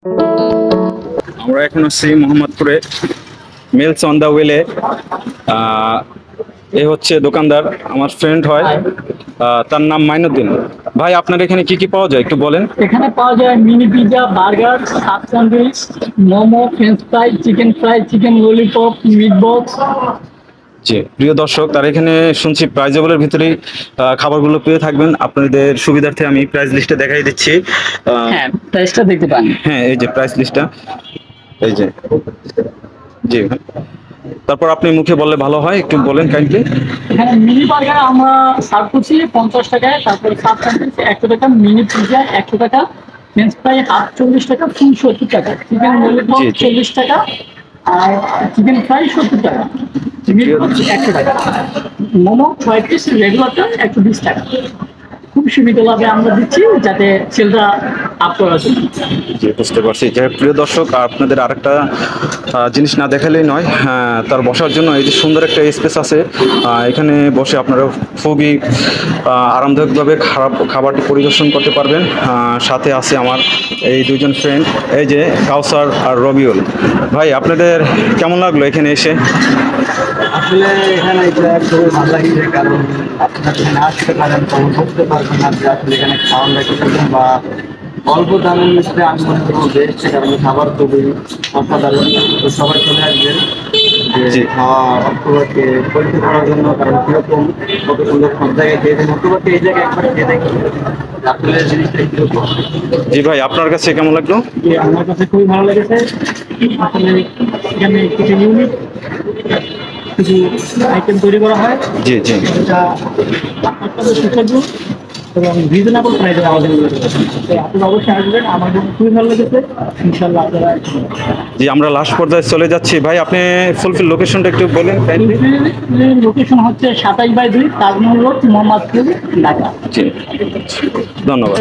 আমরা এখন আছি মোহাম্মদপুরে মিলস অন দা ওয়েলে। এ হচ্ছে দোকানদার, আমার ফ্রেন্ড হয়, তার নাম মাইনুদ্দিন। ভাই আপনার এখানে কি কি পাওয়া যায় একটু বলেন। এখানে পাওয়া যায় mini pizza, burger, sub sandwich, momo, French fry, chicken lollipop, meat box. জি প্রিয় দর্শক, তার এখানে শুনছি প্রাইজেবলের ভিতরেই খাবারগুলো পেয়ে থাকবেন। আপনাদের সুবিধার্থে আমি প্রাইস লিস্টে দেখাই দিচ্ছি। হ্যাঁ, প্রাইসটা দেখতে পান। হ্যাঁ, এই যে প্রাইস লিস্টটা, এই যে। জি, তারপর আপনি মুখে বললে ভালো হয়, একটু বলেন কাইন্ডলি। এখানে মিনি বার্গার আমরা সার্ভ করছি 50 টাকায়, তারপরে সাব স্যান্ডউইচ 100 টাকা, মিনি পিৎজা 100 টাকা, ফ্রেঞ্চ ফ্রাই হাফ 40 টাকা, ফুল 70 টাকা, চিকেন ললিপপ জি, জি। 40 টাকা, আর চিকেন ফ্রাই 70 টাকা, মিট বক্স 100 টাকা, মোমো 6 পিস রেগুলারটা 120 টাকা। খুব সুবিধাভাবে আমরা দিচ্ছি যাতে সেলটা আপ করা যায়। জি, বুঝতে পারছি। যে প্রিয় দর্শক, আপনাদের আরেকটা জিনিস না দেখালেই নয়, তার বসার জন্য এই যে সুন্দর একটা স্পেস আছে। এখানে বসে আপনারা খুবই আরামদায়কভাবে খাবারটি পরিদর্শন করতে পারবেন। সাথে আছে আমার এই দুজন ফ্রেন্ড, এই যে কাউসার আর রবিউল। ভাই আপনাদের কেমন লাগলো এখানে এসে? আসলে এখানে এটা খুবই ভালো লাগছে, কারণ আপনারা এখানে আসতে পারেন, তখন বুঝতে পারবেন না যে আসলে এখানে খাওয়ার লাগে বা অল্প দামের মধ্যে আমি মনে করবো বেস্ট, কারণ খাবার খুবই অসাধারণ। তো সবাই চলে আসবেন যে খাওয়া অক্টোবরকে পরীক্ষা করার জন্য, কারণ কিরকম কত সুন্দর সব জায়গায় খেয়েছেন, অক্টোবরকে এই জায়গায় একবার খেয়ে দেখি আসলে জিনিসটা কিরকম। জি ভাই, আপনার কাছে কেমন লাগলো? আমার কাছে খুবই ভালো লেগেছে। আসলে এখানে কিছু ইউনিক কিছু আইটেম তৈরি করা হয়, জি জি এটা আপনাদের সুস্বাদু এবং রিজনেবল প্রাইসে আমাদের আপনারা অবশ্যই আসবেন। আমার জন্য খুবই ভালো লেগেছে। ইনশাল্লাহ আপনারা জি, আমরা লাস্ট পর্যায়ে চলে যাচ্ছি। ভাই আপনি ফুলফিল লোকেশনটা একটু বলেন কাইন্ডলি। লোকেশন হচ্ছে 27/2 তাজমহল রোড, মোহাম্মদপুর, ঢাকা। জি, ধন্যবাদ।